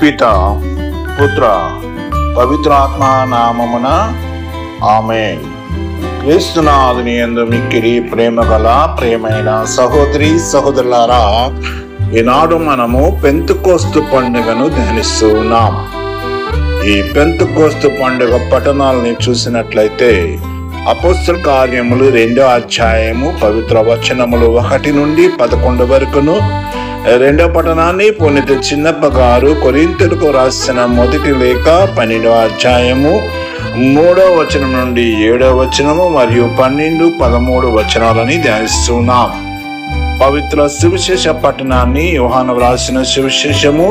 పిత పుత్ర పవిత్రాత్మ నామమున ఆమేన్. క్రీస్తునాథుని యందు మిక్కిలి ప్రేమ గల ప్రియమైన సహోదరి సహోదరులారా, ఈనాడు మనము పెంతెకోస్తు పండుగను ధ్యానిస్తూ ఉన్నాం. ఈ పెంతెకోస్తు పండుగ పఠనాలని చూసినట్లయితే అపోస్తల కార్యములు 2వ అధ్యాయము పవిత్ర వచనములు 1 నుండి 11 వరకును, 2వ పఠనాన్ని పునీత చిన్నప్ప గారు కొరింథీయులకు రాసిన మొదటి లేఖ 12వ అధ్యాయము 3వ వచనం నుండి 7వ వచనము మరియు 12, 13 వచనాలని ధ్యానిస్తున్నాం. పవిత్ర సువిశేష పఠనాన్ని యోహాను రాసిన సువిశేషము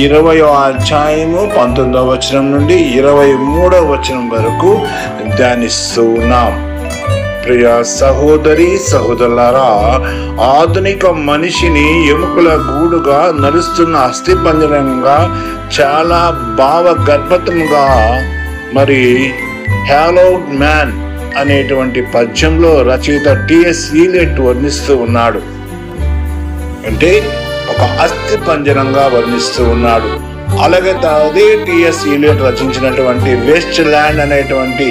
20వ అధ్యాయము 19వ వచనం నుండి 23వ వచనం వరకు ధ్యానిస్తూ ఉన్నాం. ప్రియ సహోదరి సహోదరులారా, ఆధునిక మనిషిని ఎముకల గూడుగా నడుస్తున్న అస్థిపంజరంగా చాలా భావగర్భతంగా మరి హ్యాలోడ్ మ్యాన్ అనేటువంటి పద్యంలో రచయిత టిఎస్ ఈలియట్ వర్ణిస్తూ ఉన్నాడు. అంటే ఒక అస్థి పంజరంగా వర్ణిస్తూ ఉన్నాడు. అలాగే అదే టిఎస్ ఈలియట్ రచించినటువంటి వేస్ట్ ల్యాండ్ అనేటువంటి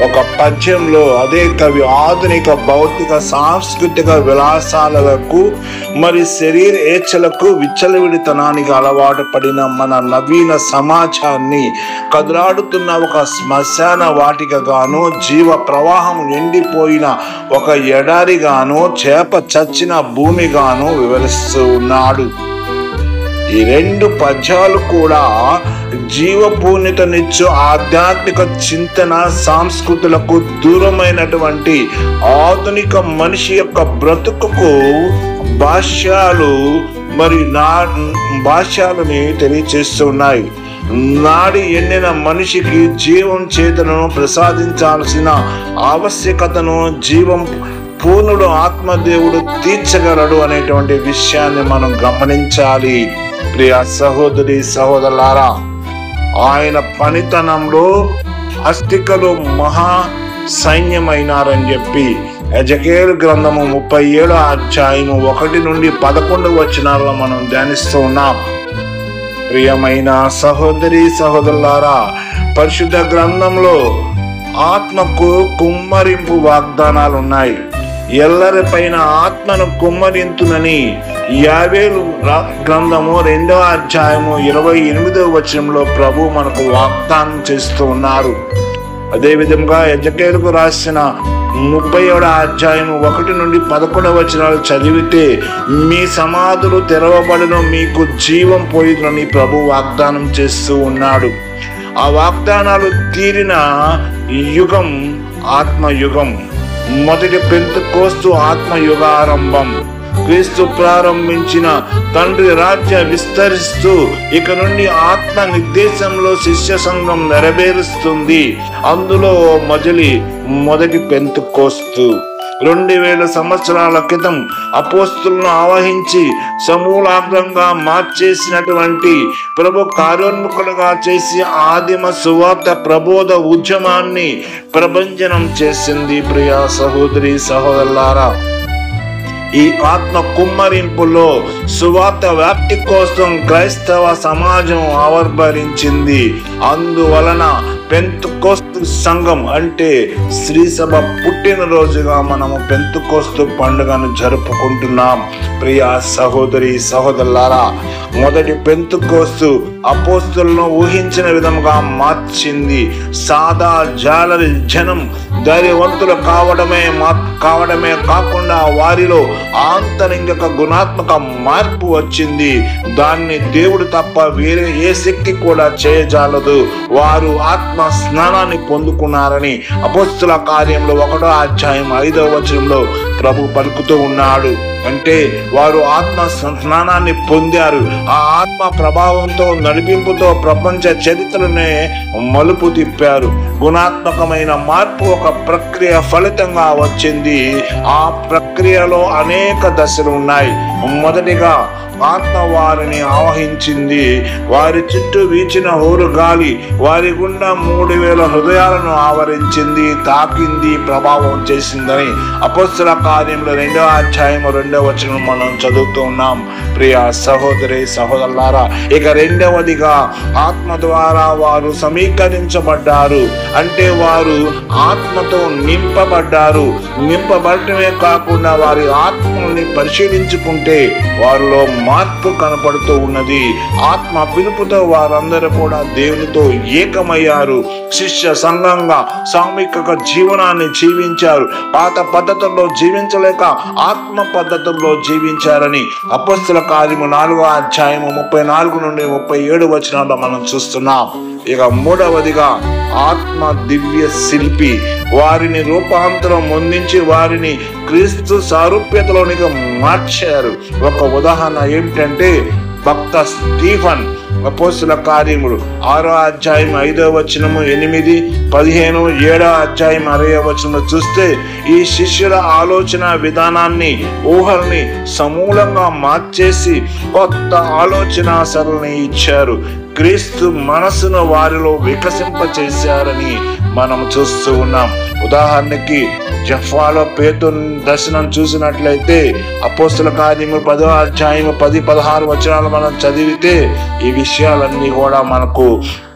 ఒక పద్యంలో అదే కవి ఆధునిక భౌతిక సాంస్కృతిక విలాసాలకు మరి శరీర ఏచ్ఛలకు విచ్చలవిడితనానికి అలవాటు పడిన మన నవీన సమాజాన్ని కదలాడుతున్న ఒక శ్మశాన వాటికగాను, జీవ ప్రవాహం ఎండిపోయిన ఒక ఎడారిగాను, చేప చచ్చిన భూమిగాను వివరిస్తూ ఉన్నాడు. ఈ 2 పద్యాలు కూడా జీవపూర్ణితనిచ్చు ఆధ్యాత్మిక చింతన సంస్కృతులకు దూరమైనటువంటి ఆధునిక మనిషి యొక్క బ్రతుకుకు భాష్యాలని తెలియచేస్తున్నాయి. నాడి ఎండిన మనిషికి జీవం చేతనను ప్రసాదించాల్సిన ఆవశ్యకతను జీవం పూర్ణుడు ఆత్మదేవుడు తీర్చగలడు అనేటువంటి విషయాన్ని మనం గమనించాలి. ప్రియ సహోదరి సహోదరులారా, ఆయన పనితనంలో అస్థికలు మహా సైన్యమైనారని చెప్పి ఎజెకేలు గ్రంథము 37వ అధ్యాయము 1 నుండి 11 వచనాల్లో మనం ధ్యానిస్తూ ఉన్నాం. ప్రియమైన సహోదరి సహోదరులారా, పరిశుద్ధ గ్రంథంలో ఆత్మకు కుమ్మరింపు వాగ్దానాలు ఉన్నాయి. ఎల్లరిపైన ఆత్మను కుమ్మరింతునని యావేలు గ్రంథము 2వ అధ్యాయము 28వ వచనంలో ప్రభు మనకు వాగ్దానం చేస్తూ ఉన్నారు. అదేవిధంగా ఎజెకేలుకు రాసిన 30వ అధ్యాయము 1 నుండి 11 వచనాలు చదివితే మీ సమాధులు తెరవబడును, మీకు జీవం పోయినని ప్రభు వాగ్దానం చేస్తూ ఉన్నాడు. ఆ వాగ్దానాలు తీరిన యుగం ఆత్మయుగం. మొదటి పెంతెకోస్తు ఆత్మయుగారంభం. క్రీస్తు ప్రారంభించిన తండ్రి రాజ్య విస్తరిస్తూ ఇక నుండి ఆత్మ నిర్దేశంలో శిష్య సంఘం నెరవేరుస్తుంది. అందులో మొదటి పెంతెకోస్తు 2000 సంవత్సరాల క్రితం అపోస్తులను ఆవహించి సమూలాగ్రంగా మార్చేసినటువంటి ప్రభు కార్యోన్ముఖులుగా చేసి ఆదిమ సువార్త ప్రబోధ ఉద్యమాన్ని ప్రభంజనం చేసింది. ప్రియ సహోదరి సహోదరులారా, ఈ ఆత్మ కుమ్మరింపులో సువార్త వ్యాప్తి కోసం క్రైస్తవ సమాజం ఆవిర్భవించింది. అందువలన పెంతెకోస్తు సంఘం అంటే శ్రీసభ పుట్టినరోజుగా మనము పెంతెకోస్తు పండుగను జరుపుకుంటున్నాం. ప్రియ సహోదరి సహోదరులారా, మొదటి పెంతెకోస్తు అపోస్తులను ఊహించిన విధంగా మార్చింది. సాదా జాలరి జనం ధైర్యవంతులు కావడమే కాకుండా వారిలో ఆంతరింగిక గుణాత్మక మార్పు వచ్చింది. దాన్ని దేవుడు తప్ప వేరే ఏ శక్తి కూడా చేయజాలదు. వారు ఆత్మ స్నానాన్ని పొందుకున్నారని అపోస్తుల కార్యంలో 1వ అధ్యాయం 5వ వచనంలో ప్రభు పలుకుతూ ఉన్నాడు. అంటే వారు ఆత్మ స్నానాన్ని పొందారు. ఆ ఆత్మ ప్రభావంతో నడిపింపుతో ప్రపంచ చరిత్రనే మలుపు తిప్పారు. గుణాత్మకమైన మార్పు ఒక ప్రక్రియ ఫలితంగా వచ్చింది. ఆ ప్రక్రియలో అనేక దశలు ఉన్నాయి. మొదటిగా ఆత్మ వారిని ఆవహించింది. వారి చుట్టూ వీచిన హోరు గాలి వారి గుండా 3000 హృదయాలను ఆవరించింది, తాకింది, ప్రభావం చేసిందని అపోస్తల కార్యములు 2వ అధ్యాయము 2వ 22వ వచనం మనం చదువుతూ ఉన్నాం. ప్రియ సహోదరి సహోదరులారా, ఇక రెండవదిగా ఆత్మ ద్వారా వారు సమీకరించబడ్డారు. అంటే వారు ఆత్మతో నింపబడ్డారు. నింపబడటమే కాకుండా వారి ఆత్మల్ని పరిశీలించుకుంటే వారిలో మార్పు కనపడుతూ ఉన్నది. ఆత్మ పిలుపుతో వారందరూ కూడా దేవునితో ఏకమయ్యారు. శిష్య సంఘంగా సామూహిక జీవనాన్ని జీవించారు. పాత పద్ధతుల్లో జీవించలేక ఆత్మ పద్ధతుల్లో జీవించారని అపోస్తల కార్యము 4వ అధ్యాయము 34 నుండి 37 వచనాల్లో మనం చూస్తున్నాం. ఇక మూడవదిగా ఆత్మ దివ్య శిల్పి. వారిని రూపాంతరం పొందించి వారిని క్రీస్తు సారూప్యతలోనికి మార్చారు. ఒక ఉదాహరణ ఏమిటంటే భక్త స్టీఫన్. అపోస్తల కార్యములు 6వ అధ్యాయం 5వ వచనము 8, 15, 7వ అధ్యాయం 60వ వచనంలో చూస్తే ఈ శిష్యుల ఆలోచన విధానాన్ని, ఊహల్ని సమూలంగా మార్చేసి కొత్త ఆలోచన సరళిని ఇచ్చారు. క్రీస్తు మనసును వారిలో వికసింపచేశారని మనం చూస్తూ ఉన్నాం. ఉదాహరణకి జఫాలో పేతురు దర్శనం చూసినట్లయితే అపోస్తల కార్యము 10వ అధ్యాయం 10, 16 వచనాలు మనం చదివితే ఈ విషయాలన్నీ కూడా మనకు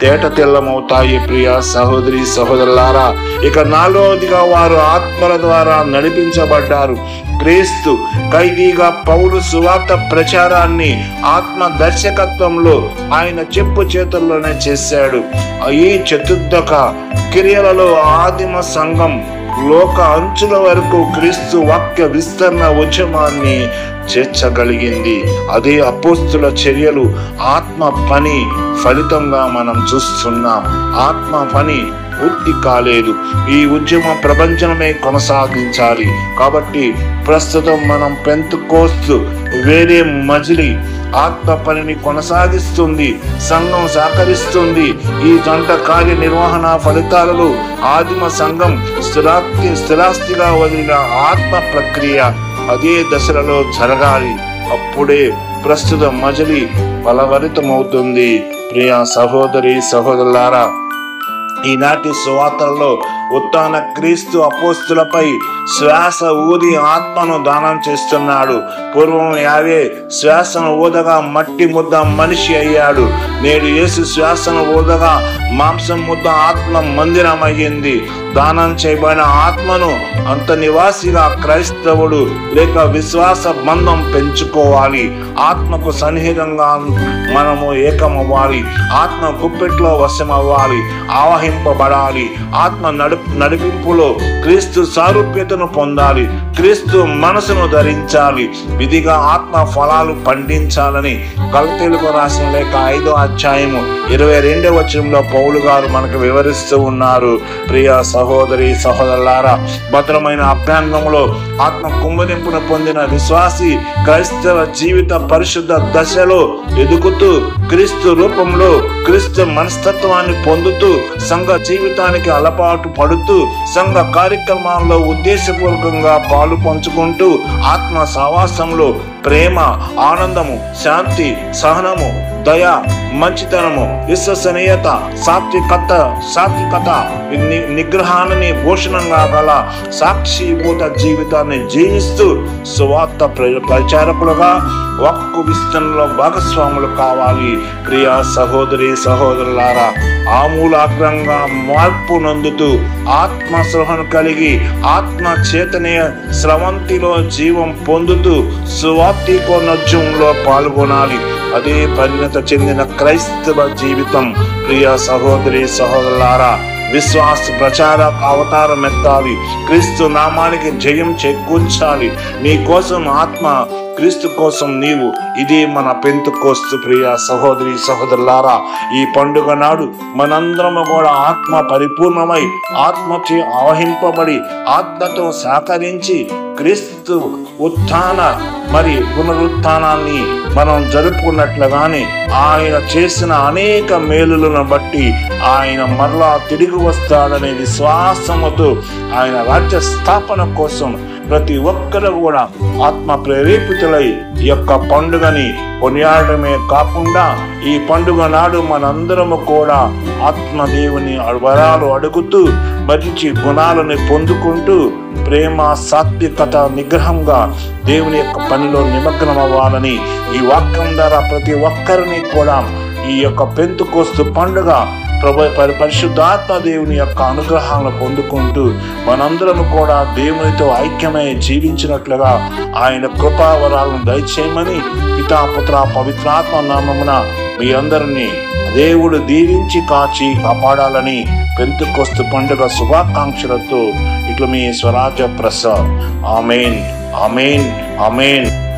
తేట తెల్లమవుతాయి. ప్రియ సహోదరి సహోదరులారా, ఇక 4వదిగా వారు ఆత్మల ద్వారా నడిపించబడ్డారు. క్రీస్తు ఖైదీగా పౌలు సువార్త ప్రచారాన్ని ఆత్మ దర్శకత్వంలో ఆయన చెప్పు చేతుల్లోనే చేశాడు. ఈ చతుర్దక క్రియలలో ఆదిమ సంఘం లోక అంచుల వరకు క్రీస్తు వాక్య విస్తరణ ఉద్యమాన్ని చేర్చగలిగింది. అదే అపోస్తుల చర్యలు ఆత్మ పని ఫలితంగా మనం చూస్తున్నాం. ఆత్మ పని పూర్తి కాలేదు. ఈ ఉద్యమం ప్రపంచమే కొనసాగించాలి. కాబట్టి ప్రస్తుతం మనం పెంతెకోస్తు వేరే మజిలీ ఆత్మ పనిని కొనసాగిస్తుంది. సంఘం సహకరిస్తుంది. ఈ జంట కార్య నిర్వహణ ఫలితాలలో ఆదిమ సంఘం స్థిరాస్తిగా వదిలిన ఆత్మ ప్రక్రియ అదే దశలలో జరగాలి. అప్పుడే ప్రస్తుత మజిలీ ఫలభరితమవుతుంది. ప్రియ సహోదరి సహోదరులారా, ఈనాటి సువార్తలలో ఉత్థాన క్రీస్తు అపోస్తులపై శ్వాస ఊది ఆత్మను దానం చేస్తున్నాడు. పూర్వం యావే శ్వాసను ఊదగా మట్టి ముద్ద మనిషి అయ్యాడు. నేడు యేసు శ్వాసను ఊదగా మాంసం ముద్ద ఆత్మ మందిరం అయ్యింది. దానం చేయబడిన ఆత్మను అంత నివాసిగా క్రైస్తవుడు లేక విశ్వాస బంధం పెంచుకోవాలి. ఆత్మకు సన్నిహితంగా మనము ఏకమవ్వాలి. ఆత్మ గుప్పెట్లో వశమవ్వాలి, ఆవహింపబడాలి. ఆత్మ నడిపింపులో క్రీస్తు సారూప్యతను పొందాలి. క్రీస్తు మనసును ధరించాలి. విధిగా ఆత్మ ఫలాలు పండించాలని గలతీయులకు రాసిన లేఖ 5వ అధ్యాయము 22వ వచనంలో పౌలు గారు మనకు వివరిస్తూ ఉన్నారు. ప్రియ సహోదరి సహోదరులారా, భద్రమైన అభ్యంగంలో ఆత్మ కుమ్మరింపును పొందిన విశ్వాసి క్రైస్తవ జీవిత పరిశుద్ధ దశలో ఎదుగుతూ క్రీస్తు రూపంలో క్రీస్తు మనస్తత్వాన్ని పొందుతూ సంఘ జీవితానికి అలవాటు పడుతూ సంఘ కార్యక్రమాల్లో ఉద్దేశపూర్వకంగా పాలు పంచుకుంటూ ఆత్మ సహవాసంలో ప్రేమ, ఆనందము, శాంతి, సహనము, దయ, మంచితనము, విశ్వసనీయత, సాత్వికత, నిగ్రహాన్ని భూషణంగా గల సాక్షిభూత జీవితాన్ని జీవిస్తూ సువార్త ప్రచారకులుగా వాక్కు విస్తరణలో భాగస్వాములు కావాలి. ప్రియ సహోదరి సహోదరులారా, ఆమూలాగ్రంగా మార్పు నందుతూ ఆత్మస్పృహను కలిగి ఆత్మ చైతన్య స్రవంతిలో జీవం పొందుతూ సువార్తికోన్నోద్యమంలో పాల్గొనాలి. అదే పరిణత చెందిన క్రైస్తవ జీవితం. ప్రియ సహోదరి సహోదరులారా, విశ్వాస ప్రచార అవతారం ఎత్తాలి. క్రీస్తు నామానికి జయం చేకూర్చాలి. నీ కోసం ఆత్మ, క్రీస్తు కోసం నీవు. ఇది మన పెంతెకోస్తు. ప్రియ సహోదరి సహోదరులారా, ఈ పండుగ నాడు మనందరము కూడా ఆత్మ పరిపూర్ణమై ఆత్మచే ఆవహింపబడి ఆత్మతో సహకరించి క్రీస్తు ఉత్థాన మరి పునరుత్థానాన్ని మనం జరుపుకున్నట్లుగానే ఆయన చేసిన అనేక మేలులను బట్టి ఆయన మరలా తిరిగి వస్తాడనే విశ్వాసముతో ఆయన రాజ్య స్థాపన కోసం ప్రతి ఒక్కరు కూడా ఆత్మ ప్రేరేపితులై ఈ యొక్క పండుగని కొనియాడమే కాకుండా ఈ పండుగ నాడు మనందరము కూడా ఆత్మదేవుని వరాలు అడుగుతూ మంచి గుణాలను పొందుకుంటూ ప్రేమ సాత్వికత నిగ్రహంగా దేవుని యొక్క పనిలో నిమగ్నం అవ్వాలని ఈ వాక్యం ద్వారా ప్రతి ఒక్కరిని కూడా ఈ యొక్క పెంతెకోస్తు పండుగ పరిశుద్ధాత్మ దేవుని యొక్క అనుగ్రహాలను పొందుకుంటూ మనందరము కూడా దేవునితో ఐక్యమై జీవించినట్లుగా ఆయన కృపావరాలను దయచేయమని పితా పుత్ర పవిత్రాత్మ నామమున మీ అందరినీ దేవుడు దీవించి కాచి కాపాడాలని పెంతెకోస్తు పండుగ శుభాకాంక్షలతో ఇట్లా మీ స్వరాజ్య ప్రసాద్. ఆమేన్, ఆమేన్, ఆమేన్.